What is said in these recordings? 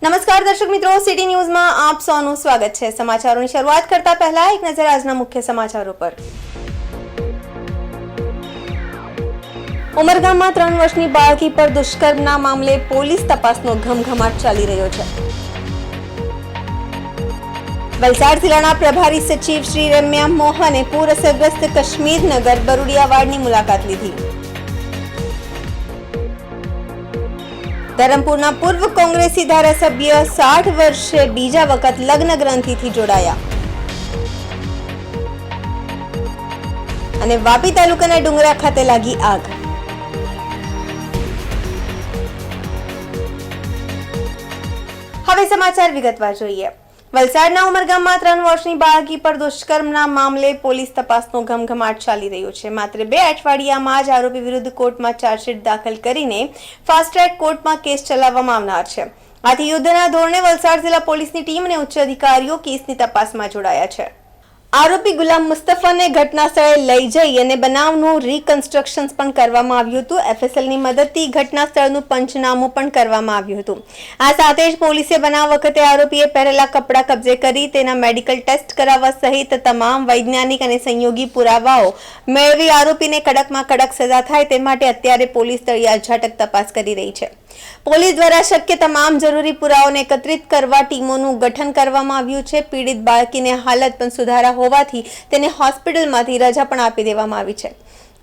નમસ્કાર દર્શક મિત્રો, સિટી ન્યૂઝમાં આપ સૌનું સ્વાગત છે। સમાચારોની શરૂઆત કરતા પહેલા એક નજર આજના મુખ્ય સમાચારો પર। ઉમરગામમાં 3 વર્ષની બાળકી પર દુષ્કર્મના મામલે પોલીસ તપાસનો ઘમઘમાટ ચાલી રહ્યો છે। વલસાડ જિલ્લાના પ્રભારી સચિવ શ્રી રેમ્યા મોહને પૂર અસરગ્રસ્ત કશ્મીરનગર બરુડિયાવાડની મુલાકાત લીધી। ધરમપુરના પૂર્વ કોંગ્રેસી ધારાસભ્ય 60 વર્ષે બીજા વખત લગ્ન ગ્રંથિથી જોડાયા। અને વાપી તાલુકાના ડુંગરા ખાતે લાગી આગ। હવે સમાચાર વિગતવાર જોઈએ। વલસાડના ઉમરગામમાં 3 વર્ષની બાળકી પર દુષ્કર્મના મામલે પોલીસ તપાસનો ઘમઘમાટ ચાલી રહ્યો છે। માત્ર 2 અઠવાડિયામાં જ આરોપી વિરુદ્ધ કોર્ટમાં ચાર્જશીટ દાખલ કરીને ફાસ્ટ ટ્રેક કોર્ટમાં કેસ ચલાવવામાં આવનાર છે। આથી યુદ્ધના ધોરણે વલસાડ જિલ્લા પોલીસની ટીમ અને ઉચ્ચ અધિકારીઓ કેસની તપાસમાં જોડાયા છે। આરોપી ગુલામ મુસ્તફાને ઘટના સ્થળે લઈ જઈ અને બનાવનું રિકન્સ્ટ્રક્શન પણ કરવામાં આવ્યું હતું। એફએસએલની મદદથી ઘટના સ્થળનું પંચનામું પણ કરવામાં આવ્યું હતું। આ સાથે જ પોલીસે બનાવ વખતે આરોપીએ પહેરેલા કપડાં કબજે કરી તેના મેડિકલ ટેસ્ટ કરાવવા સહિત તમામ વૈજ્ઞાનિક અને સંયોગી પુરાવાઓ મેળવી આરોપીને કડકમાં કડક સજા થાય તે માટે અત્યારે પોલીસ તળિયા ઝાટક તપાસ કરી રહી છે। પોલીસ દ્વારા શક્ય તમામ જરૂરી પુરાવાઓને એકત્રિત કરવા ટીમોનું ગઠન કરવામાં આવ્યું છે। પીડિત બાળકીને હાલત પણ સુધારા હોવાથી તેને હોસ્પિટલમાંથી રજા પણ આપી દેવામાં આવી છે।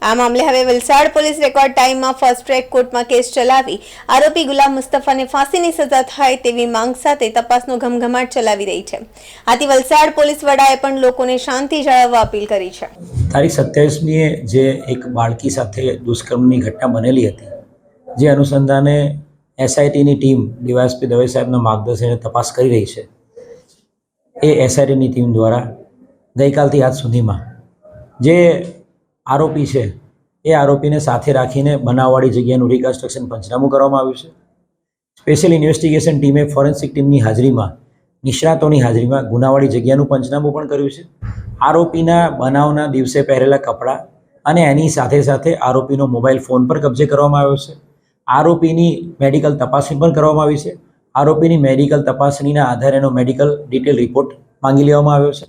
આ મામલે હવે વલસાડ પોલીસ રેકોર્ડ ટાઈમમાં ફાસ્ટ ટ્રેક કોર્ટમાં કેસ ચલાવી આરોપી ગુલામ મુસ્તફાને ફાંસીની સજા થાય તેવી માંગ સાથે તપાસનો ઘમઘમાટ ચલાવી રહી છે। આથી વલસાડ પોલીસ વડાએ પણ લોકોને શાંતિ જાળવવા અપીલ કરી છે। તારીખ 27મીએ જે એક બાળકી સાથે દુષ્કર્મની ઘટના બનેલી હતી, જે અનુસંધાને એસઆઈટીની ટીમ ડીવાયએસપી દવે સાહેબના માર્ગદર્શને તપાસ કરી રહી છે। એ એસઆઈટીની ટીમ દ્વારા ગઈકાલથી આજ સુધીમાં જે આરોપી છે એ આરોપીને સાથે રાખીને બનાવવાળી જગ્યાનું રિકન્સ્ટ્રક્શન પંચનામું કરવામાં આવ્યું છે। સ્પેશિયલ ઇન્વેસ્ટિગેશન ટીમે ફોરેન્સિક ટીમની હાજરીમાં નિષ્ણાતોની હાજરીમાં ગુનાવાળી જગ્યાનું પંચનામું પણ કર્યું છે। આરોપીના બનાવના દિવસે પહેરેલા કપડાં અને એની સાથે સાથે આરોપીનો મોબાઈલ ફોન પર કબજે કરવામાં આવ્યો છે। આરોપીની મેડિકલ તપાસણી પણ કરવામાં આવી છે। આરોપીની મેડિકલ તપાસણીના આધારે એનો મેડિકલ ડિટેલ રિપોર્ટ માંગી લેવામાં આવ્યો છે।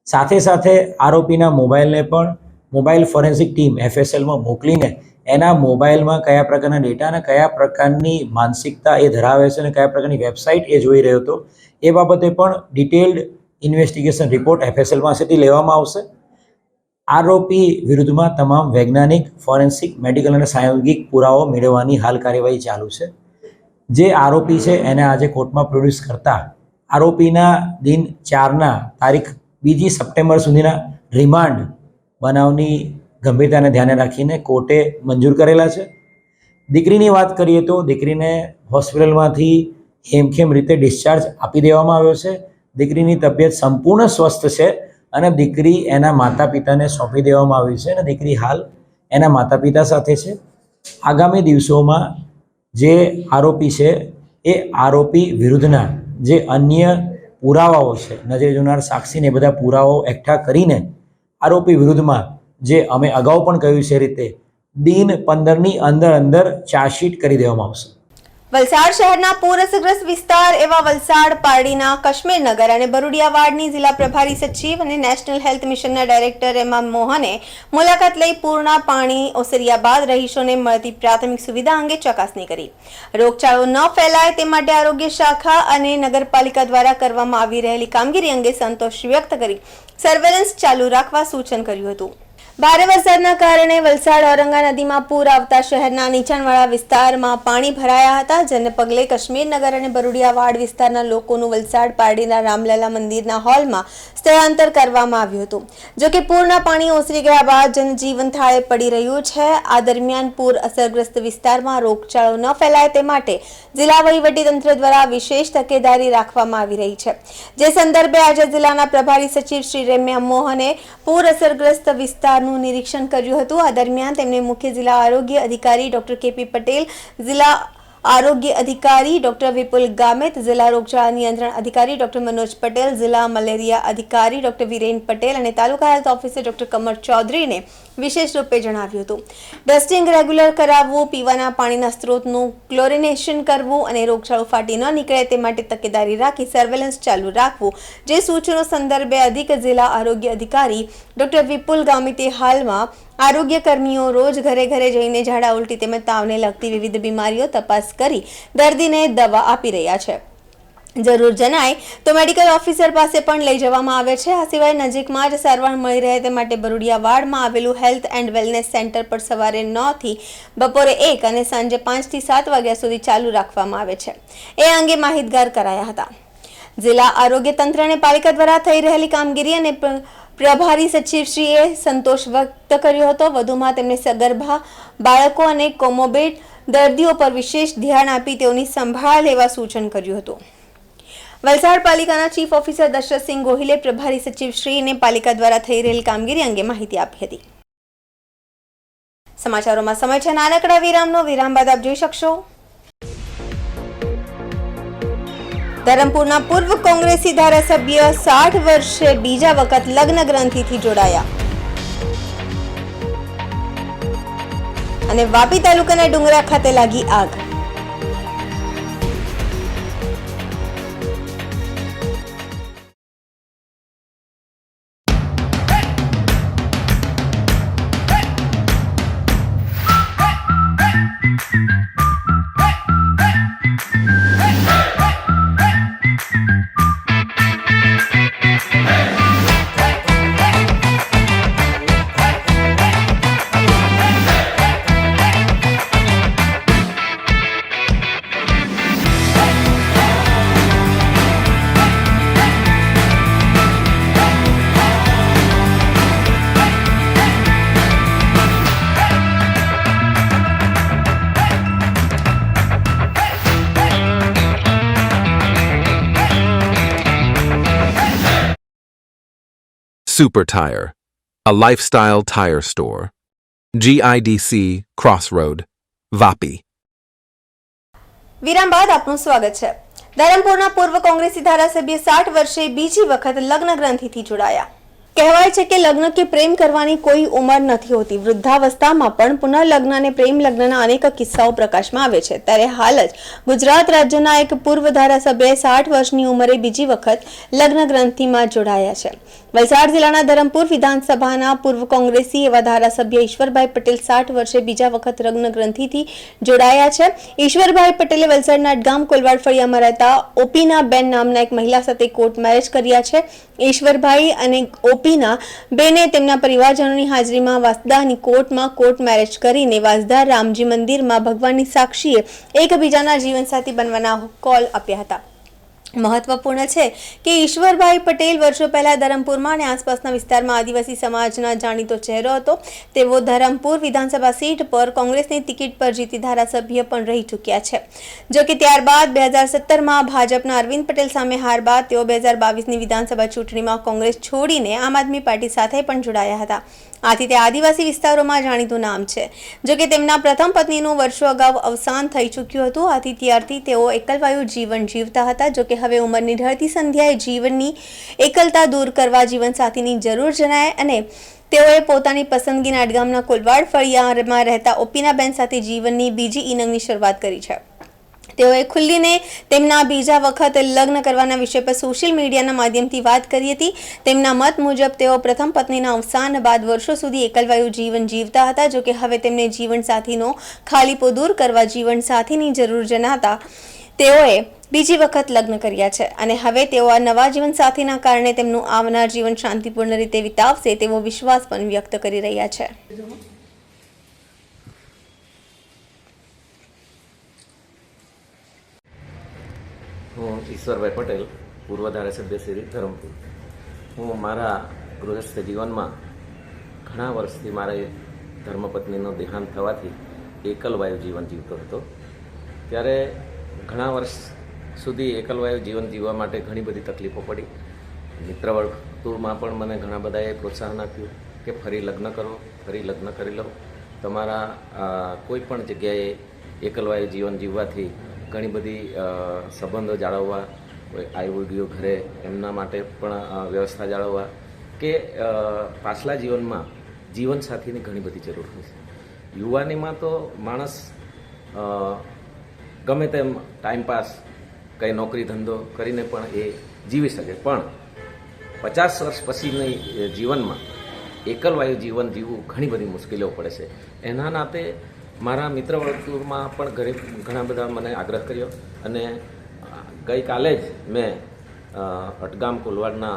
સાથે સાથે આરોપીના મોબાઈલને પણ મોબાઈલ ફોરેન્સિક ટીમ એફએસએલમાં મોકલીને એના મોબાઈલમાં કયા પ્રકારના ડેટા અને કયા પ્રકારની માનસિકતા એ ધરાવે છે અને કયા પ્રકારની વેબસાઇટ એ જોઈ રહ્યો હતો એ બાબતે પણ ડિટેલ્ડ ઇન્વેસ્ટિગેશન રિપોર્ટ એફએસએલ પાસેથી લેવામાં આવશે। આરોપી વિરુદ્ધમાં તમામ વૈજ્ઞાનિક, ફોરેન્સિક, મેડિકલ અને સાયોગિક પુરાવો મેળવવાની હાલ કાર્યવાહી ચાલુ છે। જે આરોપી છે એને આજે કોર્ટમાં પ્રોડ્યુસ કરતા આરોપીના દિન 4ના તારીખ 2 સપ્ટેમ્બર સુધીના રિમાન્ડ બનાવની ગંભીરતાને ધ્યાને રાખીને કોર્ટે મંજૂર કરેલા છે। દીકરીની વાત કરીએ તો દીકરીને હોસ્પિટલમાંથી હેમખેમ રીતે ડિસ્ચાર્જ આપી દેવામાં આવ્યો છે। દીકરીની તબિયત સંપૂર્ણ સ્વસ્થ છે અને દીકરી એના માતા પિતાને સોંપી દેવામાં આવી છે અને દીકરી હાલ એના માતા પિતા સાથે છે। આગામી દિવસોમાં જે આરોપી છે એ આરોપી વિરુદ્ધના જે અન્ય પુરાવાઓ છે, નજરે જોનાર સાક્ષીને બધા પુરાવાઓ એકઠા કરીને આરોપી વિરુદ્ધમાં જે અમે અગાઉ પણ કહ્યું છે રીતે દિન 15ની અંદર ચાર્જશીટ કરી દેવામાં આવશે। વલસાડ શહેરના પૂર અસરગ્રસ્ત વિસ્તાર એવા વલસાડ પારડીના કશ્મીરનગર અને બરુડિયાવાડની જિલ્લા પ્રભારી સચિવ અને નેશનલ હેલ્થ મિશનના ડાયરેક્ટર રેમ્યા મોહને મુલાકાત લઈ પૂરના પાણી ઓસર્યા બાદ રહીશોને મળતી પ્રાથમિક સુવિધા અંગે ચકાસણી કરી। રોગચાળો ન ફેલાય તે માટે આરોગ્ય શાખા અને નગરપાલિકા દ્વારા કરવામાં આવી રહેલી કામગીરી અંગે સંતોષ વ્યક્ત કરી સર્વેલન્સ ચાલુ રાખવા સૂચન કર્યું હતું। ભારે વરસાદના કારણે વલસાડ ઔરંગા નદીમાં પૂર આવતા શહેરના નીચાણવાળા વિસ્તારમાં પાણી ભરાયા હતા, જેને પગલે કશ્મીરનગર અને બરુડિયાવાડ વિસ્તારના લોકોનું વલસાડ પારડીના રામલલા મંદિરના હોલમાં સ્થળાંતર કરવામાં આવ્યું હતું। જો કે પૂરના પાણી ઓસરી ગયા બાદ જનજીવન થાળે પડી રહ્યું છે। આ દરમિયાન પૂર અસરગ્રસ્ત વિસ્તારમાં રોગચાળો ન ફેલાય તે માટે જિલ્લા વહીવટીતંત્ર દ્વારા વિશેષ તકેદારી રાખવામાં આવી રહી છે। જે સંદર્ભે આજે જિલ્લાના પ્રભારી સચિવ શ્રી રેમ્યા મોહને પૂર અસરગ્રસ્ત વિસ્તારનું નિરીક્ષણ કર્યું હતું। આ દરમિયાન તેમણે મુખ્ય જિલ્લા આરોગ્ય અધિકારી ડોક્ટર કેપી પટેલ, જિલ્લા આરોગ્ય અધિકારી ડોક્ટર વિપુલ ગામિત, જિલ્લા રોગચાળા નિયંત્રણ અધિકારી ડોક્ટર મનોજ પટેલ, જિલ્લા મલેરિયા અધિકારી ડોક્ટર વિરેન પટેલ અને તાલુકા હેલ્થ ઓફિસર ડોક્ટર કમર ચૌધરીને વિશેષ રૂપે જણાવ્યું હતું. ડસ્ટિંગ રેગ્યુલર કરાવવું, પીવાના પાણીના સ્ત્રોતનું ક્લોરિનેશન કરવું અને રોગચાળો ફાટી ન નીકળે તે માટે તકેદારી રાખી સર્વેલન્સ ચાલુ રાખવું, જે સૂચનો સંદર્ભે અધિક જિલ્લા આરોગ્ય અધિકારી ડોક્ટર વિપુલ ગામિતે હાલમાં આરોગ્ય કર્મીઓ રોજ ઘરે ઘરે જઈને ઝાડા ઉલટી તેમજ તાવને લગતી વિવિધ બીમારીઓ તપાસ કરી દર્દીને દવા આપી રહ્યા છે. જરૂર જણાય તો મેડિકલ ઓફિસર પાસે પણ લઈ જવામાં આવે છે. આ સિવાય નજીકમાં જ સારવાર મળી રહે તે માટે બરુડિયાવાડમાં આવેલું હેલ્થ એન્ડ વેલનેસ સેન્ટર પર સવારે 9 થી બપોરે 1 અને સાંજે 5 થી 7 વાગ્યા સુધી ચાલુ રાખવામાં આવે છે. એ અંગે માહિતગાર કરાયા હતા. જિલ્લા આરોગ્ય તંત્ર અને પાલિકા દ્વારા થઈ રહેલી કામગીરી અને પ્રભારી સચિવશ્રીએ સંતોષ વ્યક્ત કર્યો હતો. વધુમાં તેમણે સગર્ભા બાળકો અને કોમોબિડ દર્દીઓ પર વિશેષ ધ્યાન આપી તેઓની સંભાળ લેવા સૂચન કર્યું હતું. વલસાડ પાલિકાના ચીફ ઓફિસર દશરથસિંહ ગોહિલે પ્રભારી સચિવશ્રીને પાલિકા દ્વારા થઈ રહેલી કામગીરી અંગે માહિતી આપી હતી. સમાચારોમાં સમય છે નાનકડા વિરામનો. વિરામ બાદ આપ જોઈ શકશો ધરમપુરના પૂર્વ કોંગ્રેસી ધારાસભ્ય 60 વર્ષે બીજા વખત લગ્ન ગ્રંથિથી જોડાયા અને વાપી તાલુકાના ડુંગરા ખાતે લાગી આગ. Super Tire, a lifestyle tire store. GIDC Crossroad, Vapi. વિરામ બાદ આપનું સ્વાગત છે. ધરમપુરના પૂર્વ કોંગ્રેસી ધારાસભ્ય 60 વર્ષે બીજી વખત લગ્ન ગ્રંથિથી જોડાયા. કહેવાય છે કે લગ્ન કે પ્રેમ કરવાની કોઈ ઉંમર નથી હોતી. વૃદ્ધાવસ્થામાં પણ પુનઃલગ્ન અને પ્રેમ લગ્નના અનેક કિસ્સાઓ પ્રકાશમાં આવે છે. ત્યારે હાલ જ ગુજરાત રાજ્યના એક પૂર્વ ધારાસભ્ય 60 વર્ષની ઉંમરે બીજી વખત લગ્ન ગ્રંથિમાં જોડાયા છે. વલસાડ જિલ્લાના ધરમપુર વિધાનસભાના પૂર્વ કોંગ્રેસી એવા ધારાસભ્ય ઈશ્વરભાઈ પટેલ 60 વર્ષે બીજા વખત લગ્ન ગ્રંથિથી જોડાયા છે. ઈશ્વરભાઈ પટેલે વલસાડના ગામ કોલવાડ ફળિયામાં રહેતા ઓપીના બેન નામના એક મહિલા સાથે કોર્ટ મેરેજ કર્યા છે. ઈશ્વરભાઈ અને ઓપીના બેને તેમના પરિવારજનોની હાજરીમાં વાંસદાની કોર્ટમાં કોર્ટ મેરેજ કરીને વાંસદા રામજી મંદિરમાં ભગવાનની સાક્ષીએ એકબીજાના જીવનસાથી બનવાના કોલ આપ્યા હતા. મહત્વપૂર્ણ છે કે ઈશ્વરભાઈ પટેલ વર્ષો પહેલા ધરમપુરમાં અને આસપાસના વિસ્તારમાં આદિવાસી સમાજના જાણીતો ચહેરો હતો. તેઓ ધરમપુર વિધાનસભા સીટ પર કોંગ્રેસની ટિકિટ પર જીતી ધારાસભ્ય પણ રહી ચૂક્યા છે. જો કે ત્યારબાદ 2017માં ભાજપના અરવિંદ પટેલ સામે હાર બાદ તેઓ 2022ની વિધાનસભા ચૂંટણીમાં કોંગ્રેસ છોડીને આમ આદમી પાર્ટી સાથે પણ જોડાયા હતા. આથી તે આદિવાસી વિસ્તારોમાં જાણીતું નામ છે. જો કે તેમના પ્રથમ પત્નીનું વર્ષો અગાઉ અવસાન થઈ ચૂક્યું હતું. આથી ત્યારથી તેઓ એકલવાયુ જીવન જીવતા હતા. જો કે હવે ઉંમરની ઢળતી સંધ્યાએ જીવનની એકલતા દૂર કરવા જીવનસાથીની જરૂર જણાય અને તેઓએ પોતાની પસંદગીના ગામના કોલવાડ ફળિયામાં રહેતા ઓપીનાબેન સાથે જીવનની બીજી ઇનંગની શરૂઆત કરી છે. તેઓએ ખુલ્લીને તેમના બીજા વખત લગ્ન કરવાના વિષય પર સોશિયલ મીડિયાના માધ્યમથી વાત કરી હતી. તેમના મત મુજબ તેઓ પ્રથમ પત્નીના અવસાન બાદ વર્ષો સુધી એકલવાયુ જીવન જીવતા હતા. જો કે હવે તેમને જીવનસાથીનો ખાલીપો દૂર કરવા જીવનસાથીની જરૂર જણાતા તેઓએ બીજી વખત લગ્ન કર્યા છે અને હવે તેઓ આ નવા જીવનસાથીના કારણે તેમનું આવનાર જીવન શાંતિપૂર્ણ રીતે વિતાવશે તેવો વિશ્વાસ પણ વ્યક્ત કરી રહ્યા છે. હું ઈશ્વરભાઈ પટેલ, પૂર્વ ધારાસભ્ય શ્રી ધરમપુર. હું મારા ગૃહસ્થ જીવનમાં ઘણા વર્ષથી મારે ધર્મપત્નીનું દેહાંત થવાથી એકલવાયુ જીવન જીવતો હતો. ત્યારે ઘણા વર્ષ સુધી એકલવાયુ જીવન જીવવા માટે ઘણી બધી તકલીફો પડી. મિત્ર વર્તુળમાં પણ મને ઘણા બધાએ પ્રોત્સાહન આપ્યું કે ફરી લગ્ન કરો, ફરી લગ્ન કરી લો, તમારા કોઈ પણ જગ્યાએ એકલવાયુ જીવન જીવવાથી ઘણી બધી સંબંધો જાળવવા, કોઈ આવ્યું ગયું ઘરે એમના માટે પણ વ્યવસ્થા જાળવવા કે પાછલા જીવનમાં જીવનસાથીની ઘણી બધી જરૂર હોય છે. યુવાનીમાં તો માણસ ગમે તેમ ટાઈમપાસ કંઈ નોકરી ધંધો કરીને પણ એ જીવી શકે, પણ 50 વર્ષ પછીની જીવનમાં એકલવાયુ જીવન જીવવું ઘણી બધી મુશ્કેલીઓ પડે છે. એના નાતે મારા મિત્ર વર્તુળમાં પણ ઘણા બધા મને આગ્રહ કર્યો અને ગઈકાલે જ મેં અટગામ કોલવાડના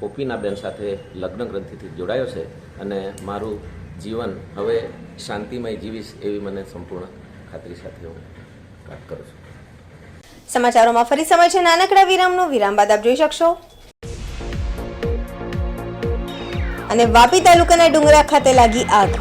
ઓપીનાબેન સાથે લગ્ન ગ્રંથિથી જોડાયો છે અને મારું જીવન હવે શાંતિમય જીવીશ એવી મને સંપૂર્ણ ખાતરી સાથે હું વાત કરું છું. સમાચારોમાં ફરી સમય છે નાનકડા વિરામનો. વિરામ બાદ આપ જોઈ શકશો. અને વાપી તાલુકાના ડુંગરા ખાતે લાગી આગ.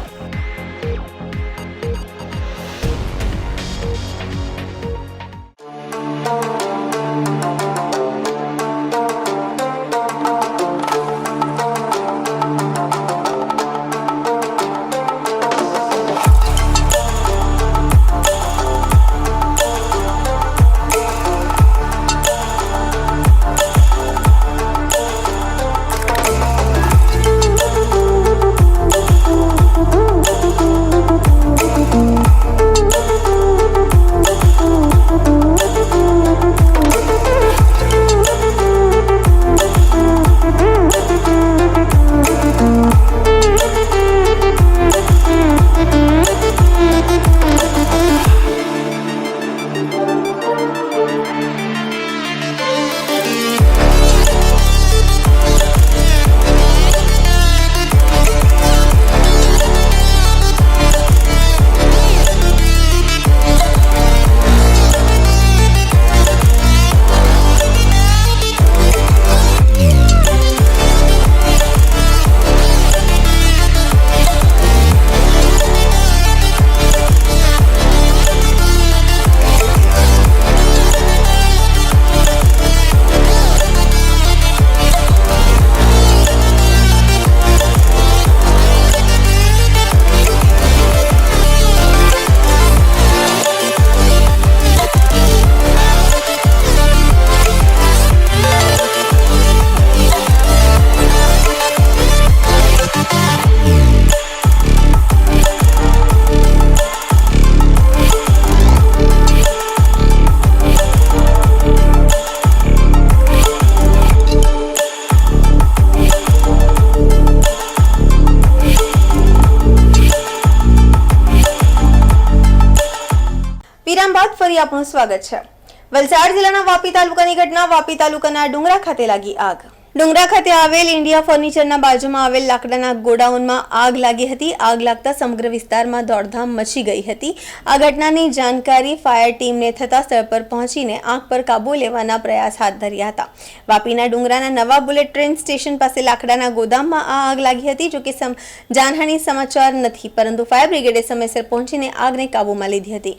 વિરામ બાદ ફરી આપનું સ્વાગત છે. વલસાડ જિલ્લાના વાપી તાલુકાની ઘટના. વાપી તાલુકાના ડુંગરા ખાતે લાગી આગ. ડુંગરા ખાતે આવેલ ઇન્ડિયા ફર્નિચરના બાજુમાં આવેલ લાકડાના ગોડાઉનમાં આગ લાગી હતી. આગ લાગતા સમગ્ર વિસ્તારમાં દોડધામ મચી ગઈ હતી. આ ઘટનાની જાણકારી ફાયર ટીમને થતા સ્થળ પર પહોંચીને આગ પર કાબુ લેવાના પ્રયાસ હાથ ધર્યા હતા. વાપીના ડુંગરાના નવા બુલેટ ટ્રેન સ્ટેશન પાસે લાકડાના ગોદામમાં આ આગ લાગી હતી. જોકે જાનહાની સમાચાર નથી, પરંતુ ફાયર બ્રિગેડે સમયસર પહોંચીને આગને કાબૂમાં લીધી હતી.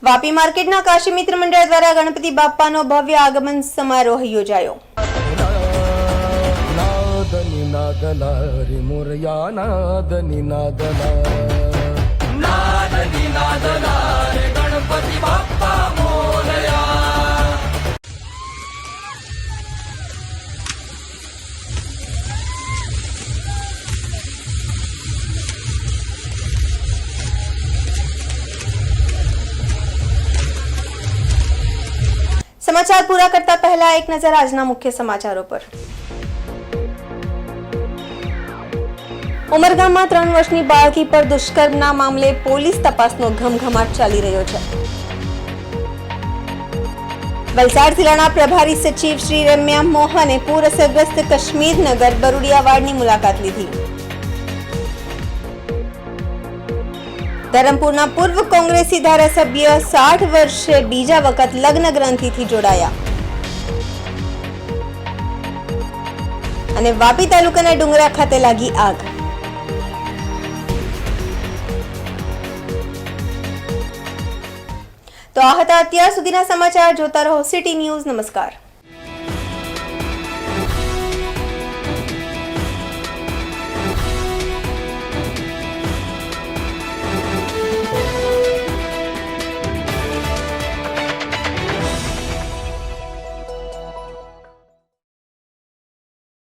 વાપી માર્કેટના કાશી મિત્ર મંડળ દ્વારા ગણપતિ બાપ્પાનો ભવ્ય આગમન સમારોહ યોજાયો. સમાચાર પૂરા કરતા પહેલા એક નજર આજના મુખ્ય સમાચારો પર। ઉમરગામમાં 3 વર્ષની બાળકી પર દુષ્કર્મના મામલે પોલીસ તપાસનો ઘમઘમાટ ચાલી રહ્યો છે। વલસાડ જિલ્લાના પ્રભારી સચિવ શ્રી રમ્યા મોહને પૂર અસરગ્રસ્ત કાશ્મીરનગર બરુડિયાવાડની મુલાકાત લીધી। ધરમપુરના પૂર્વ કોંગ્રેસી ધારાસભ્ય 60 વર્ષે બીજા વખત લગ્ન ગ્રંથિથી જોડાયા। અને વાપી તાલુકાના ડુંગરા ખાતે લાગી આગ। તો આ હતા અત્યાર સુધીના સમાચાર। જોતા રહો સિટી ન્યૂઝ। નમસ્કાર।